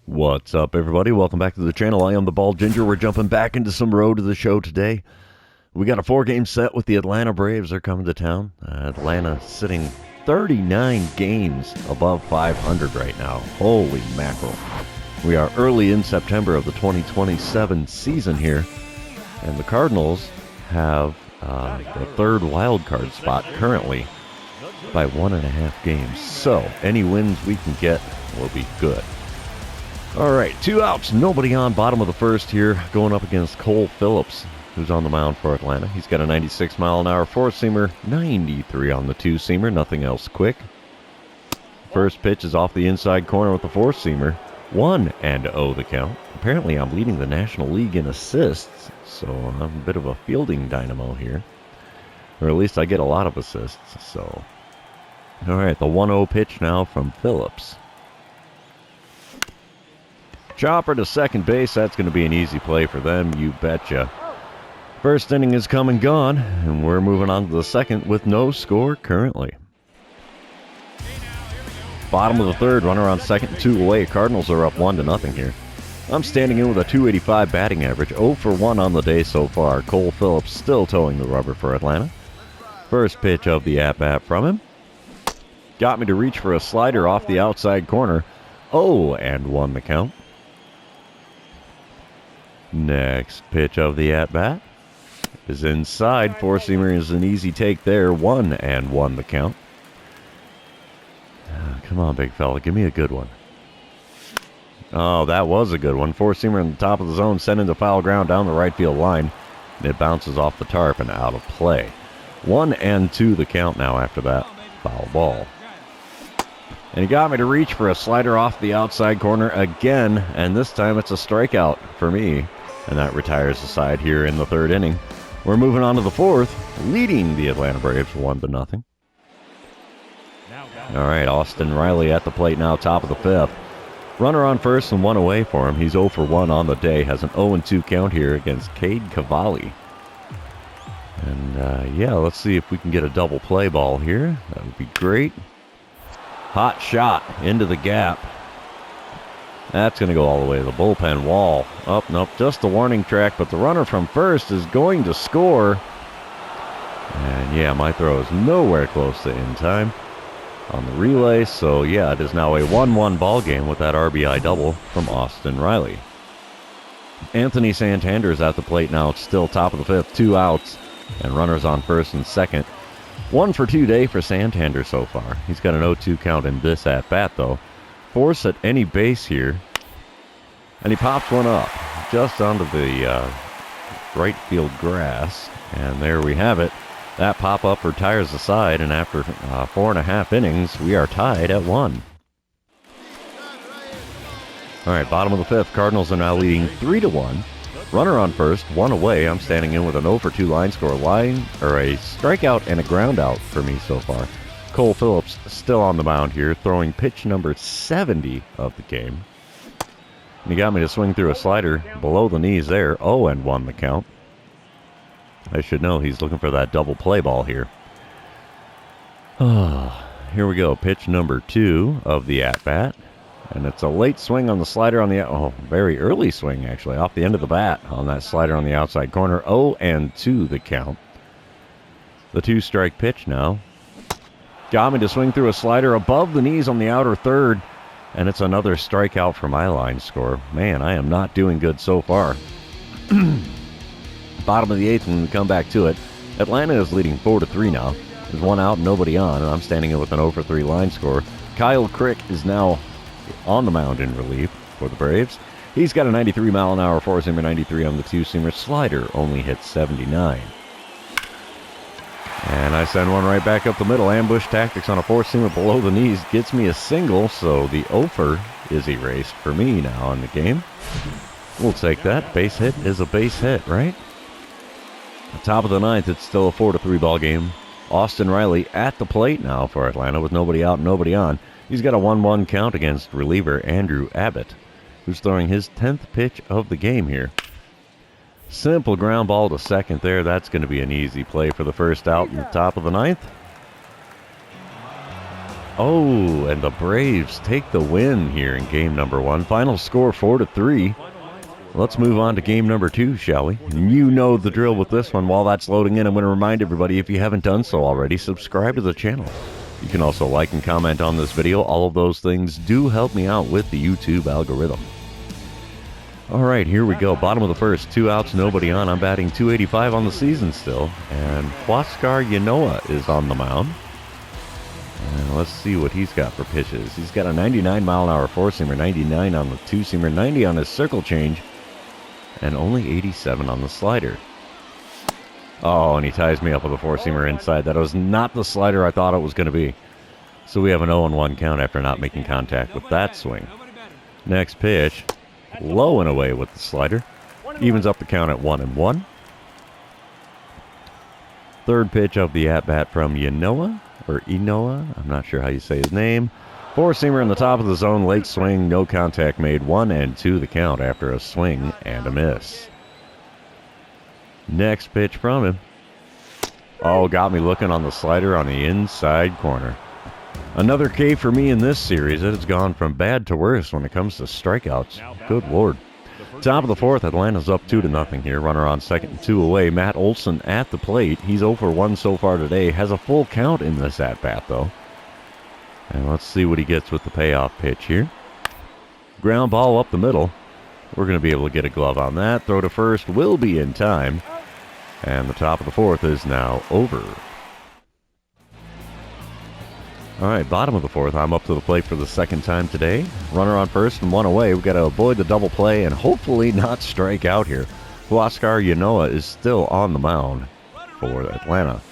What's up, everybody? Welcome back to the channel. I am the Bald Ginger. We're jumping back into some road to the show today. We got a 4-game set with the Atlanta Braves. They're coming to town. Atlanta sitting 39 games above 500 right now. Holy mackerel. We are early in September of the 2027 season here. And the Cardinals have the third wild card spot currently by 1.5 games. So any wins we can get will be good. All right, 2 outs, nobody on, bottom of the first here, going up against Cole Phillips, who's on the mound for Atlanta. He's got a 96-mile-an-hour four-seamer, 93 on the two-seamer, nothing else quick. First pitch is off the inside corner with the four-seamer, 1-0 the count. Apparently I'm leading the National League in assists, so I'm a bit of a fielding dynamo here. Or at least I get a lot of assists, so. All right, the 1-0 pitch now from Phillips. Chopper to second base. That's going to be an easy play for them, you betcha. First inning is come and gone, and we're moving on to the second with no score currently. Bottom of the third, runner on second and 2 away. Cardinals are up 1-0 here. I'm standing in with a .285 batting average, 0 for 1 on the day so far. Cole Phillips still towing the rubber for Atlanta. First pitch of the at-bat from him. Got me to reach for a slider off the outside corner. 0-1 the count. Next pitch of the at-bat is inside. Four-seamer is an easy take there. 1-1 the count. Come on, big fella. Give me a good one. Oh, that was a good one. Four-seamer in the top of the zone, sent into foul ground down the right field line. And it bounces off the tarp and out of play. 1-2 the count now after that foul ball. And he got me to reach for a slider off the outside corner again. And this time it's a strikeout for me. And that retires the side here in the third inning. We're moving on to the fourth, leading the Atlanta Braves 1-0. All right, Austin Riley at the plate now, top of the fifth. Runner on first and 1 away for him. He's 0 for 1 on the day. Has an 0-2 count here against Cade Cavalli. And yeah, let's see if we can get a double play ball here. That would be great. Hot shot into the gap. That's going to go all the way to the bullpen wall. Oh, nope, just the warning track, but the runner from first is going to score. And yeah, my throw is nowhere close to in time on the relay. So yeah, it is now a 1-1 ball game with that RBI double from Austin Riley. Anthony Santander is at the plate now. It's still top of the fifth, 2 outs, and runners on first and second. 1 for 2 day for Santander so far. He's got an 0-2 count in this at-bat, though. Force at any base here. And he pops one up just onto the right field grass. And there we have it. That pop-up retires the side, and after 4.5 innings, we are tied at 1. All right, bottom of the fifth. Cardinals are now leading 3-1. Runner on first, 1 away. I'm standing in with an 0 for 2 line score, a strikeout and a ground out for me so far. Cole Phillips still on the mound here, throwing pitch number 70 of the game. And he got me to swing through a slider below the knees there. 0-1 the count. I should know he's looking for that double play ball here. Here we go. Pitch number 2 of the at-bat. And it's a late swing on the slider on the... very early swing, actually, off the end of the bat on that slider on the outside corner. 0-2 the count. The 2-strike pitch now. Got me to swing through a slider above the knees on the outer third. And it's another strikeout for my line score. Man, I am not doing good so far. Bottom of the eighth when we come back to it. Atlanta is leading 4-3 now. There's 1 out, nobody on, and I'm standing in with an 0 for 3 line score. Kyle Crick is now on the mound in relief for the Braves. He's got a 93-mile-an-hour four-seamer, 93 on the two-seamer. Slider only hits 79. And I send one right back up the middle. Ambush tactics on a four-seamer below the knees gets me a single, so the offer is erased for me now in the game. We'll take that. Base hit is a base hit, right? At the top of the ninth, it's still a 4-3 ball game. Austin Riley at the plate now for Atlanta with nobody out, nobody on. He's got a 1-1 count against reliever Andrew Abbott, who's throwing his 10th pitch of the game here. Simple ground ball to second there. That's going to be an easy play for the first out in the top of the ninth. Oh, and the Braves take the win here in game number 1. Final score 4-3. Let's move on to game number 2, shall we? You know the drill with this one. While that's loading in, I'm going to remind everybody, if you haven't done so already, subscribe to the channel. You can also like and comment on this video. All of those things do help me out with the YouTube algorithm. All right, here we go. Bottom of the first, 2 outs, nobody on. I'm batting .285 on the season still. And Huascar Ynoa is on the mound. And let's see what he's got for pitches. He's got a 99-mile-an-hour four-seamer, 99 on the two-seamer, 90 on his circle change, and only 87 on the slider. Oh, and he ties me up with a four-seamer inside. That was not the slider I thought it was going to be. So we have an 0-1 count after not making contact with that swing. Next pitch, low and away with the slider. Evens up the count at 1-1. Third pitch of the at-bat from Ynoa, or Inoa, I'm not sure how you say his name. Four-seamer in the top of the zone, late swing, no contact made, 1-2 the count after a swing and a miss. Next pitch from him. Oh, got me looking on the slider on the inside corner. Another K for me in this series. It has gone from bad to worse when it comes to strikeouts. Good Lord. Top of the fourth, Atlanta's up 2-0 here. Runner on second and 2 away. Matt Olson at the plate. He's 0 for 1 so far today. Has a full count in this at-bat, though. And let's see what he gets with the payoff pitch here. Ground ball up the middle. We're going to be able to get a glove on that. Throw to first will be in time. And the top of the fourth is now over. All right, bottom of the fourth. I'm up to the plate for the second time today. Runner on first and 1 away. We've got to avoid the double play and hopefully not strike out here. Huascar Ynoa is still on the mound for Atlanta.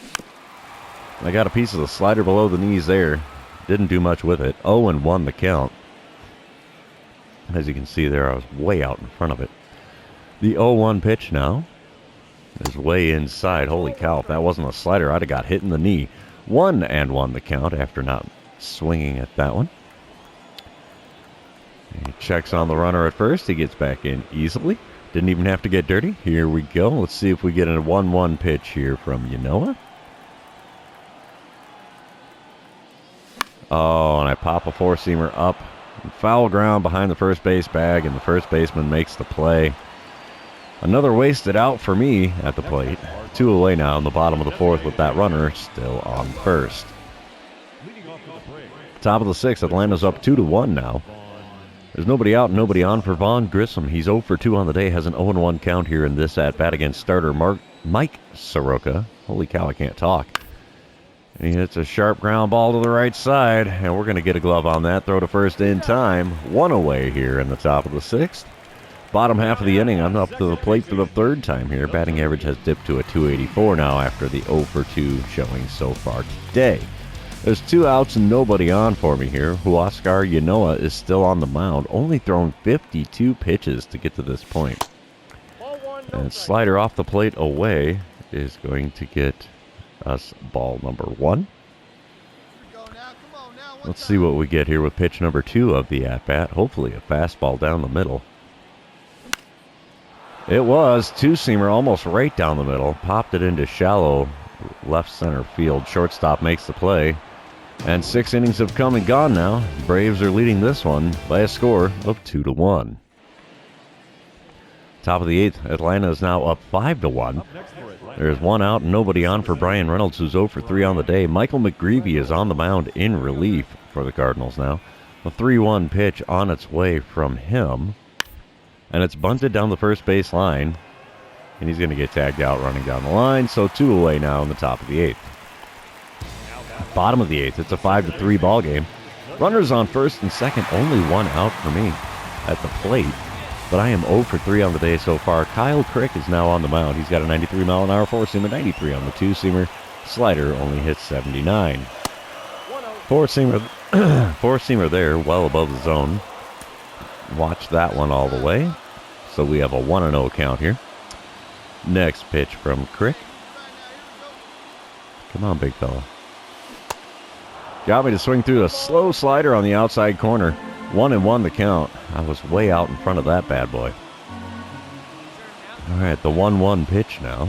I got a piece of the slider below the knees there. Didn't do much with it. 0-1 the count. As you can see there, I was way out in front of it. The 0-1 pitch now is way inside. Holy cow, if that wasn't a slider, I'd have got hit in the knee. 1-1 the count after not swinging at that one. He checks on the runner at first. He gets back in easily. Didn't even have to get dirty. Here we go. Let's see if we get a 1-1 pitch here from Ynoa. Oh, and I pop a four-seamer up. Foul ground behind the first base bag, and the first baseman makes the play. Another wasted out for me at the plate. 2 away now in the bottom of the fourth with that runner still on first. Top of the sixth, Atlanta's up 2-1 now. There's nobody out and nobody on for Vaughn Grissom. He's 0 for 2 on the day, has an 0-1 count here in this at-bat against starter Mike Soroka. Holy cow, I can't talk. And he hits a sharp ground ball to the right side, and we're going to get a glove on that. Throw to first in time. 1 away here in the top of the sixth. Bottom half of the inning, I'm up to the plate for the third time here. Batting average has dipped to a .284 now after the 0 for 2 showing so far today. There's 2 outs and nobody on for me here. Huascar Ynoa is still on the mound, only thrown 52 pitches to get to this point. And slider off the plate away is going to get us ball number 1. Let's see what we get here with pitch number 2 of the at-bat. Hopefully a fastball down the middle. It was two-seamer almost right down the middle. Popped it into shallow left center field. Shortstop makes the play. And 6 innings have come and gone now. Braves are leading this one by a score of 2-1. Top of the 8th, Atlanta is now up 5-1. There's 1 out and nobody on for Brian Reynolds, who's 0 for 3 on the day. Michael McGreevy is on the mound in relief for the Cardinals now. A 3-1 pitch on its way from him. And it's bunted down the first base line. And he's going to get tagged out running down the line. So 2 away now in the top of the 8th. Bottom of the 8th, it's a 5-3 ball game. Runners on first and second, only 1 out for me at the plate. But I am 0 for 3 on the day so far. Kyle Crick is now on the mound. He's got a 93-mile-an-hour four-seamer, 93 on the two-seamer. Slider only hits 79. Four-seamer there, well above the zone. Watch that one all the way. So we have a 1-0 count here. Next pitch from Crick. Come on, big fella. Got me to swing through a slow slider on the outside corner. 1-1 the count. I was way out in front of that bad boy. All right, the 1-1 pitch now.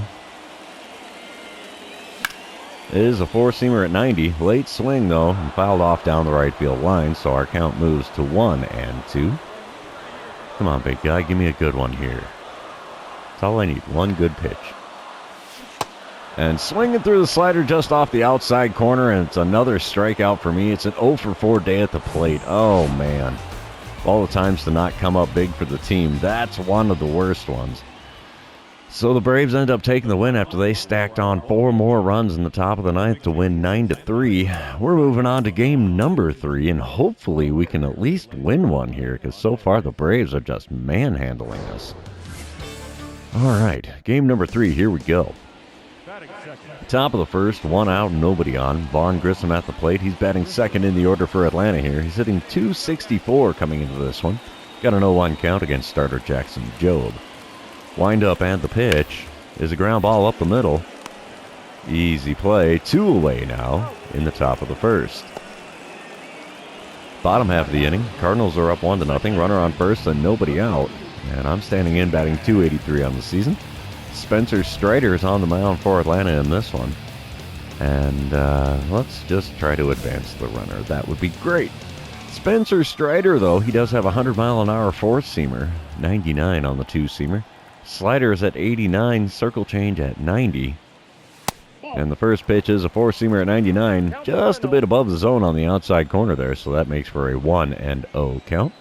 It is a four-seamer at 90. Late swing, though, and fouled off down the right field line, so our count moves to 1-2. Come on, big guy, give me a good one here. That's all I need, one good pitch. And swinging through the slider just off the outside corner, and it's another strikeout for me. It's an 0 for 4 day at the plate. Oh, man. All the times to not come up big for the team. That's one of the worst ones. So the Braves end up taking the win after they stacked on 4 more runs in the top of the ninth to win 9-3. We're moving on to game number 3, and hopefully we can at least win one here, because so far the Braves are just manhandling us. All right, game number 3, here we go. Top of the first, 1 out, nobody on. Vaughn Grissom at the plate. He's batting second in the order for Atlanta here. He's hitting .264 coming into this one. Got an 0-1 count against starter Jackson Jobe. Wind up and the pitch is a ground ball up the middle. Easy play. 2 away now in the top of the first. Bottom half of the inning, Cardinals are up 1-0. Runner on first and nobody out. And I'm standing in batting .283 on the season. Spencer Strider is on the mound for Atlanta in this one. And let's just try to advance the runner. That would be great. Spencer Strider, though, he does have a 100-mile-an-hour four-seamer, 99 on the two-seamer. Slider is at 89, circle change at 90. And the first pitch is a four-seamer at 99, just a bit above the zone on the outside corner there, so that makes for a 1-0 count.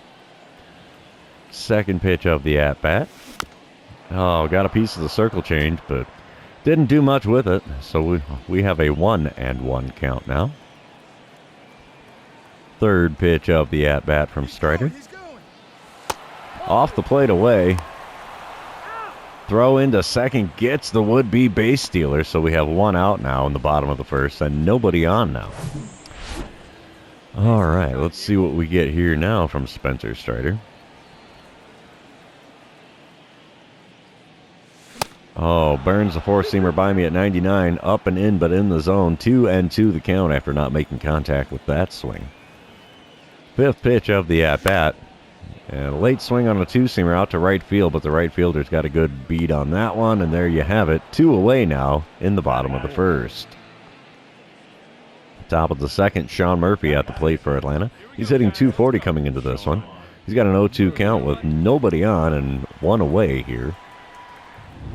Second pitch of the at-bat. Oh, got a piece of the circle change, but didn't do much with it. So we have a 1-1 count now. Third pitch of the at-bat from Strider. Off the plate away. Throw into second gets the would-be base stealer. So we have 1 out now in the bottom of the first and nobody on now. All right, let's see what we get here now from Spencer Strider. Oh, burns the four-seamer by me at 99. Up and in, but in the zone. 2-2 the count after not making contact with that swing. Fifth pitch of the at-bat. And a late swing on a two-seamer out to right field, but the right fielder's got a good beat on that one, and there you have it. 2 away now in the bottom of the first. Top of the second, Sean Murphy at the plate for Atlanta. He's hitting .240 coming into this one. He's got an 0-2 count with nobody on and 1 away here.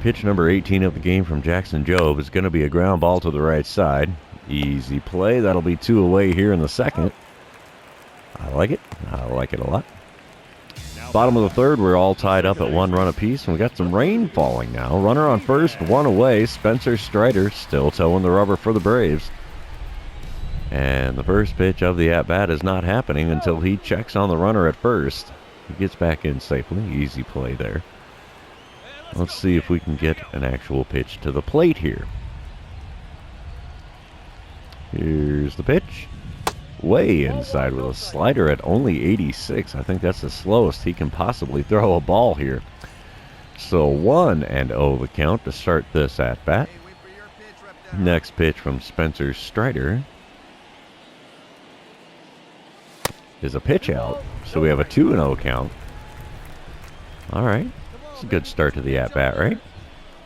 Pitch number 18 of the game from Jackson Jobe is going to be a ground ball to the right side. Easy play. That'll be 2 away here in the second. I like it. I like it a lot. Bottom of the third, we're all tied up at 1 run apiece, and we got some rain falling now. Runner on first, 1 away. Spencer Strider still towing the rubber for the Braves. And the first pitch of the at-bat is not happening until he checks on the runner at first. He gets back in safely. Easy play there. Let's see if we can get an actual pitch to the plate here. Here's the pitch. Way inside with a slider at only 86. I think that's the slowest he can possibly throw a ball here. So 1-0 the count to start this at-bat. Next pitch from Spencer Strider is a pitch out. So we have a 2-0 count. All right. It's a good start to the at-bat, right?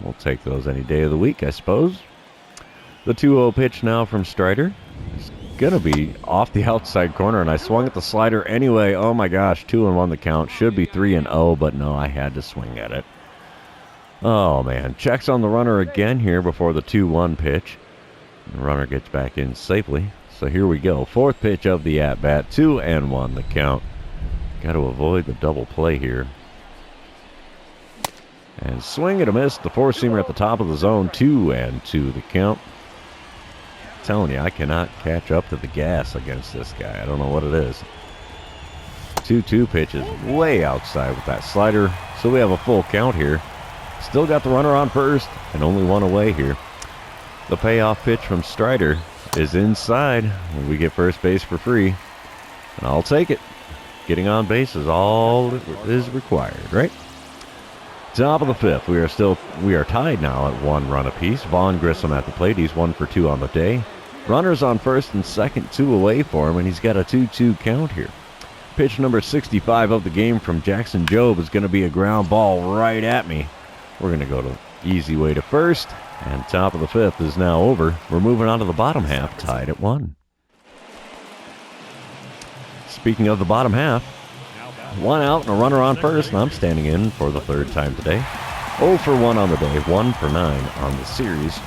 We'll take those any day of the week, I suppose. The 2-0 pitch now from Strider. It's going to be off the outside corner, and I swung at the slider anyway. Oh, my gosh, 2-1 the count. Should be 3-0, but no, I had to swing at it. Oh, man. Checks on the runner again here before the 2-1 pitch. The runner gets back in safely. So here we go. Fourth pitch of the at-bat. 2-1 the count. Got to avoid the double play here. And swing and a miss. The four-seamer at the top of the zone. 2-2 the count. I'm telling you, I cannot catch up to the gas against this guy. I don't know what it is. 2-2 pitch is way outside with that slider. So we have a full count here. Still got the runner on first and only 1 away here. The payoff pitch from Strider is inside. And we get first base for free. And I'll take it. Getting on base is all that is required, right? Top of the fifth, we are tied now at 1 run apiece. Vaughn Grissom at the plate. He's 1 for 2 on the day. Runners on first and second, 2 away for him, and he's got a 2-2 count here. Pitch number 65 of the game from Jackson Jobe is going to be a ground ball right at me. We're going to go to Easy way to first, and top of the fifth is now over. We're moving on to the bottom half, tied at 1. Speaking of the bottom half, 1 out and a runner on first, and I'm standing in for the 3rd time today. 0 for 1 on the day, 1 for 9 on the series.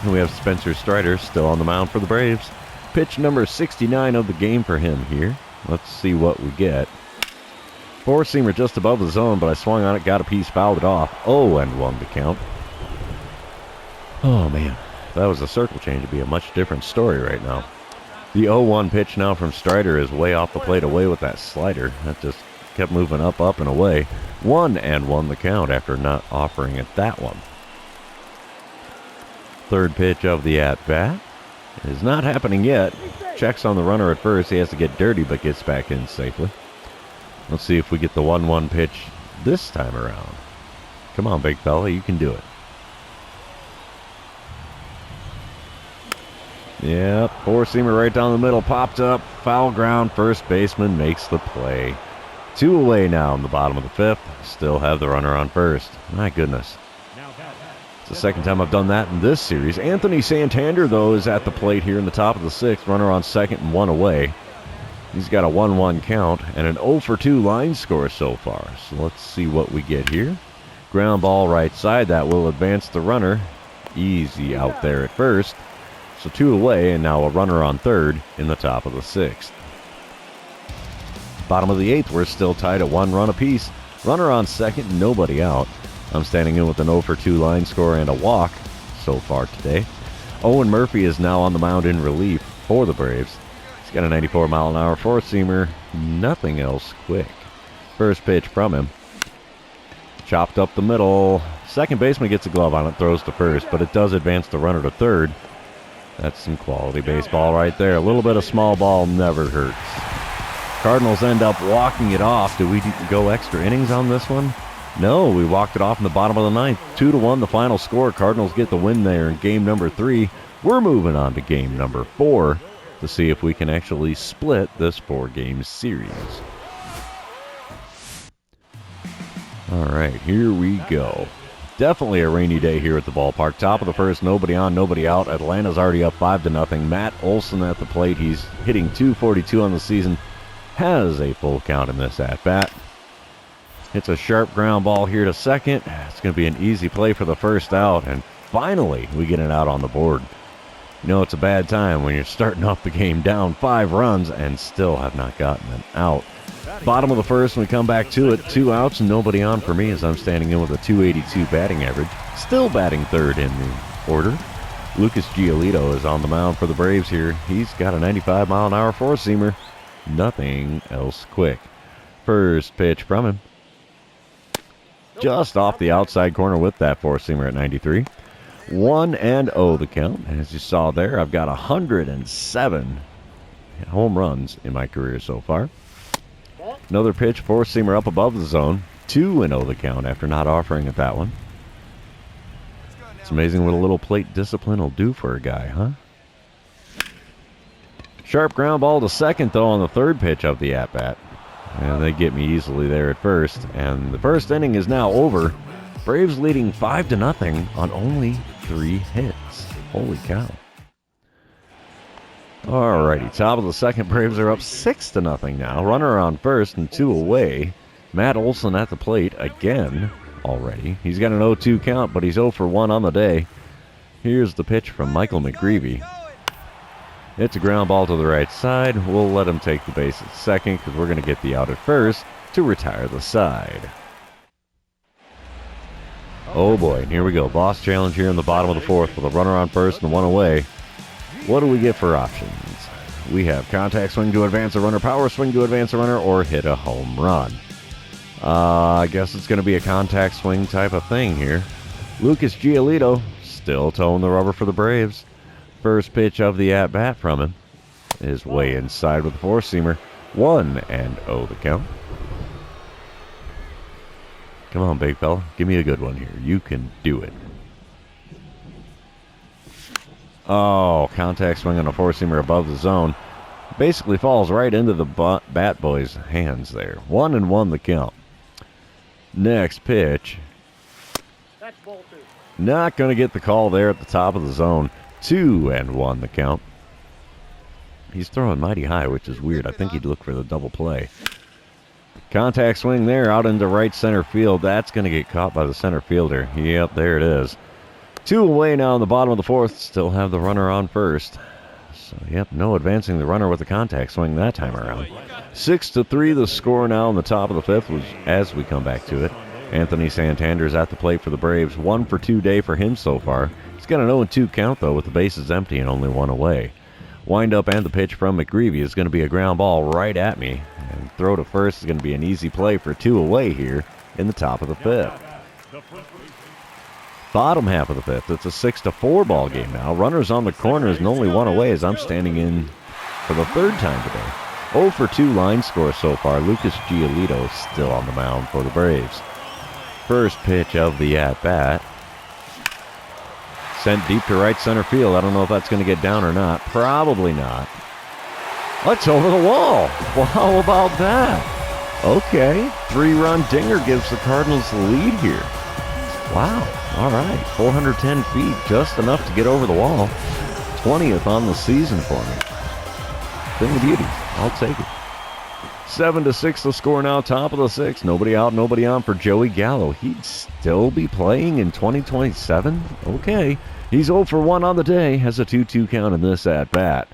And we have Spencer Strider still on the mound for the Braves. Pitch number 69 of the game for him here. Let's see what we get. 4-seamer just above the zone, but I swung on it, got a piece, fouled it off. 0-1 to count. Oh, man. If that was a circle change, it'd be a much different story right now. The 0-1 pitch now from Strider is way off the plate, away with that slider. That just kept moving up, and away. 1-1 the count after not offering it that one. 3rd pitch of the at-bat is not happening yet. Checks on the runner at first. He has to get dirty, but gets back in safely. Let's see if we get the 1-1 pitch this time around. Come on, big fella, you can do it. Yep, 4-seamer right down the middle, popped up, foul ground, first baseman makes the play. 2 away now in the bottom of the 5th. Still have the runner on first. My goodness. It's the 2nd time I've done that in this series. Anthony Santander, though, is at the plate here in the top of the 6th. Runner on 2nd and 1 away. He's got a 1-1 count and an 0 for 2 line score so far. So let's see what we get here. Ground ball right side. That will advance the runner. Easy out there at first. So 2 away, and now a runner on 3rd in the top of the 6th. Bottom of the 8th, we're still tied at 1 run apiece. Runner on 2nd, nobody out. I'm standing in with an 0 for 2 line score and a walk so far today. Owen Murphy is now on the mound in relief for the Braves. He's got a 94-mile-an-hour 4-seamer. Nothing else quick. First pitch from him. Chopped up the middle. Second baseman gets a glove on it, throws to first, but it does advance the runner to 3rd. That's some quality baseball right there. A little bit of small ball never hurts. Cardinals end up walking it off. Do we go extra innings on this one? No, we walked it off in the bottom of the 9th. 2-1 the final score. Cardinals get the win there in game number 3. We're moving on to game number 4 to see if we can actually split this 4-game series. All right, here we go. Definitely a rainy day here at the ballpark. Top of the 1st, nobody on, nobody out. Atlanta's already up 5-0. Matt Olson at the plate. He's hitting .242 on the season. Has a full count in this at-bat. Hits a sharp ground ball here to 2nd. It's going to be an easy play for the 1st out. And finally, we get an out on the board. You know, it's a bad time when you're starting off the game down 5 runs and still have not gotten an out. Bottom of the 1st, we come back to it. 2 outs and nobody on for me as I'm standing in with a .282 batting average. Still batting 3rd in the order. Lucas Giolito is on the mound for the Braves here. He's got a 95-mile-an-hour 4-seamer. Nothing else quick. First pitch from him. Just off the outside corner with that 4-seamer at 93. 1-0 the count. As you saw there, I've got 107 home runs in my career so far. Another pitch, 4-seamer up above the zone. 2-0 the count after not offering it that one. It's amazing what a little plate discipline will do for a guy, huh? Sharp ground ball to 2nd, though, on the 3rd pitch of the at-bat. And they get me easily there at 1st. And the 1st inning is now over. Braves leading 5-0 on only 3 hits. Holy cow. Alrighty, top of the 2nd, Braves are up 6-0 now. Runner on 1st and 2 away. Matt Olson at the plate again already. He's got an 0-2 count, but he's 0 for 1 on the day. Here's the pitch from Michael McGreevy. It's a ground ball to the right side. We'll let him take the base at 2nd because we're going to get the out at 1st to retire the side. Oh boy, here we go. Boss challenge here in the bottom of the 4th with a runner on 1st and 1 away. What do we get for options? We have contact swing to advance a runner, power swing to advance a runner, or hit a home run. I guess it's going to be a contact swing type of thing here. Lucas Giolito still towing the rubber for the Braves. First pitch of the at-bat from him is way inside with the 4-seamer. 1-0 the count. Come on, big fella. Give me a good one here. You can do it. Oh, contact swing on a 4-seamer above the zone. Basically falls right into the bat boy's hands there. 1-1 the count. Next pitch Not going to get the call there at the top of the zone. 2-1 the count. He's throwing mighty high, which is weird. I think he'd look for the double play. Contact swing there out into right center field. That's going to get caught by the center fielder. Yep, there it is. 2 away now in the bottom of the fourth. Still have the runner on first. So, yep, no advancing the runner with the contact swing that time around. 6-3 the score now in the top of the fifth was as we come back to it. Anthony Santander's at the plate for the Braves. 1 for 2 day for him so far. He's got an 0-2 count, though, with the bases empty and only 1 away. Wind-up and the pitch from McGreevy is going to be a ground ball right at me. And throw to first is going to be an easy play for 2 away here in the top of the fifth. Bottom half of the fifth, it's a 6-4 ball game now. Runners on the corners and only 1 away as I'm standing in for the third time today. 0 for 2 line score so far. Lucas Giolito still on the mound for the Braves. First pitch of the at-bat. Sent deep to right center field. I don't know if that's going to get down or not. Probably not. That's over the wall. Well, how about that? Okay. 3-run dinger gives the Cardinals the lead here. Wow. All right. 410 feet. Just enough to get over the wall. 20th on the season for me. Thing of beauty. I'll take it. 7-6 the score now, top of the sixth. Nobody out, nobody on for Joey Gallo. He'd still be playing in 2027? Okay. He's 0 for 1 on the day. Has a 2-2 count in this at-bat.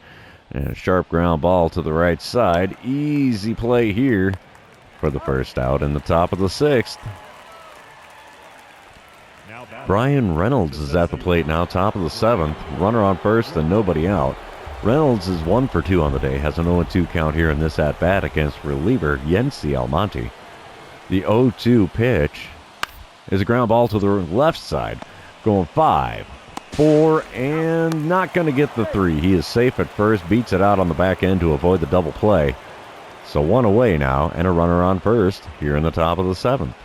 And a sharp ground ball to the right side. Easy play here for the first out in the top of the sixth. Brian Reynolds is at the plate now, top of the seventh. Runner on first and nobody out. Reynolds is 1 for 2 on the day, has an 0-2 count here in this at-bat against reliever Yency Almonte. The 0-2 pitch is a ground ball to the left side, going 5, 4, and not going to get the 3. He is safe at first, beats it out on the back end to avoid the double play. So 1 away now, and a runner on first here in the top of the seventh.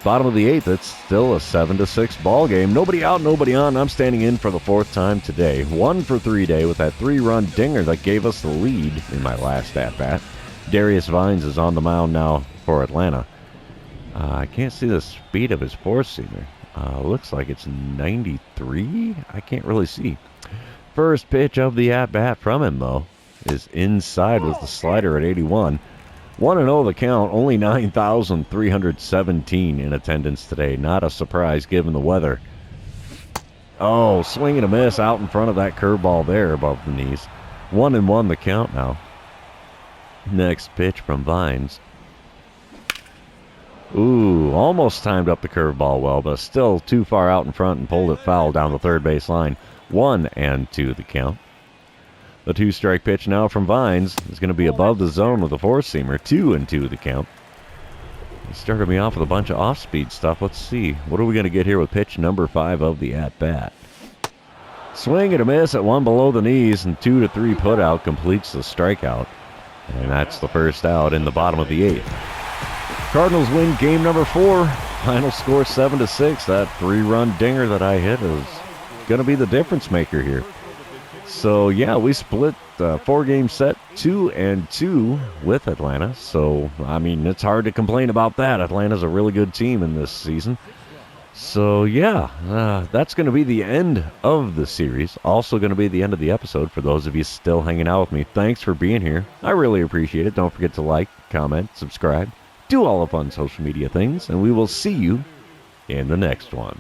Bottom of the eighth, it's still a 7-6 ball game. Nobody out, nobody on. I'm standing in for the fourth time today. 1 for 3 day with that 3-run dinger that gave us the lead in my last at-bat. Darius Vines is on the mound now for Atlanta. I can't see the speed of his four-seamer. Looks like it's 93. I can't really see. First pitch of the at-bat from him, though, is inside with the slider at 81. 1-0 the count, only 9,317 in attendance today. Not a surprise given the weather. Oh, swing and a miss out in front of that curveball there above the knees. 1-1 the count now. Next pitch from Vines. Ooh, almost timed up the curveball well, but still too far out in front and pulled it foul down the third base line. 1-2 the count. The 2-strike pitch now from Vines is going to be above the zone with a four-seamer. 2-2 the count. He started me off with a bunch of off-speed stuff. Let's see. What are we going to get here with pitch number 5 of the at-bat? Swing and a miss at 1 below the knees, and 2-3 put-out completes the strikeout. And that's the first out in the bottom of the eighth. Cardinals win game number 4. Final score 7-6. That 3-run dinger that I hit is going to be the difference maker here. So, yeah, we split the 4-game set 2-2 with Atlanta. So, I mean, it's hard to complain about that. Atlanta's a really good team in this season. So, yeah, that's going to be the end of the series. Also going to be the end of the episode for those of you still hanging out with me. Thanks for being here. I really appreciate it. Don't forget to like, comment, subscribe, do all the fun social media things, and we will see you in the next one.